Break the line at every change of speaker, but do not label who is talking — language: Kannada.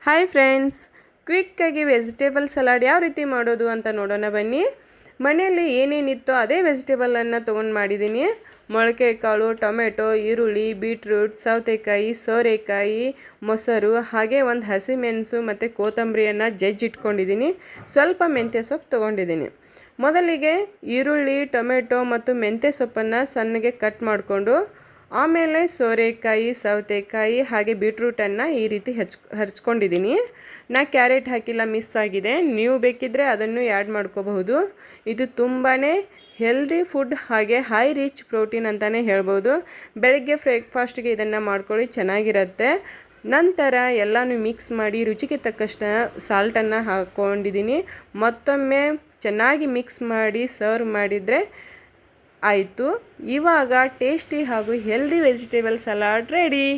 ಹಾಯ್ ಫ್ರೆಂಡ್ಸ್, ಕ್ವಿಕ್ಕಾಗಿ ವೆಜಿಟೇಬಲ್ ಸಲಾಡ್ ಯಾವ ರೀತಿ ಮಾಡೋದು ಅಂತ ನೋಡೋಣ ಬನ್ನಿ. ಮನೆಯಲ್ಲಿ ಏನೇನಿತ್ತೋ ಅದೇ ವೆಜಿಟೇಬಲನ್ನು ತೊಗೊಂಡು ಮಾಡಿದ್ದೀನಿ. ಮೊಳಕೆ ಕಾಳು, ಟೊಮೆಟೊ, ಈರುಳ್ಳಿ, ಬೀಟ್ರೂಟ್, ಸೌತೆಕಾಯಿ, ಸೋರೆಕಾಯಿ, ಮೊಸರು, ಹಾಗೆ ಒಂದು ಹಸಿಮೆಣಸು ಮತ್ತು ಕೊತ್ತಂಬರಿಯನ್ನು ಜಜ್ಜಿಟ್ಕೊಂಡಿದ್ದೀನಿ. ಸ್ವಲ್ಪ ಮೆಂತ್ಯ ಸೊಪ್ಪು ತೊಗೊಂಡಿದ್ದೀನಿ. ಮೊದಲಿಗೆ ಈರುಳ್ಳಿ, ಟೊಮೆಟೊ ಮತ್ತು ಮೆಂತ್ಯ ಸೊಪ್ಪನ್ನು ಸಣ್ಣಗೆ ಕಟ್ ಮಾಡಿಕೊಂಡು ಆಮೇಲೆ ಸೋರೆಕಾಯಿ, ಸೌತೆಕಾಯಿ ಹಾಗೆ ಬೀಟ್ರೂಟನ್ನು ಈ ರೀತಿ ಹಚ್ಕೊಂಡಿದ್ದೀನಿ. ನಾ ಕ್ಯಾರೆಟ್ ಹಾಕಿಲ್ಲ, ಮಿಸ್ ಆಗಿದೆ. ನೀವು ಬೇಕಿದ್ದರೆ ಅದನ್ನು ಆ್ಯಡ್ ಮಾಡ್ಕೋಬಹುದು. ಇದು ತುಂಬಾ ಹೆಲ್ದಿ ಫುಡ್ ಹಾಗೆ ಹೈ ರಿಚ್ ಪ್ರೋಟೀನ್ ಅಂತಲೇ ಹೇಳ್ಬೋದು. ಬೆಳಗ್ಗೆ ಬ್ರೇಕ್ಫಾಸ್ಟ್ಗೆ ಇದನ್ನು ಮಾಡ್ಕೊಳ್ಳಿ, ಚೆನ್ನಾಗಿರುತ್ತೆ. ನಂತರ ಎಲ್ಲನೂ ಮಿಕ್ಸ್ ಮಾಡಿ ರುಚಿಗೆ ತಕ್ಕಷ್ಟು ಸಾಲ್ಟನ್ನು ಹಾಕ್ಕೊಂಡಿದ್ದೀನಿ. ಮತ್ತೊಮ್ಮೆ ಚೆನ್ನಾಗಿ ಮಿಕ್ಸ್ ಮಾಡಿ ಸರ್ವ್ ಮಾಡಿದರೆ ಆಯಿತು. ಇವಾಗ ಟೇಸ್ಟಿ ಹಾಗೂ ಹೆಲ್ದಿ ವೆಜಿಟೇಬಲ್ ಸಲಾಡ್ ರೆಡಿ.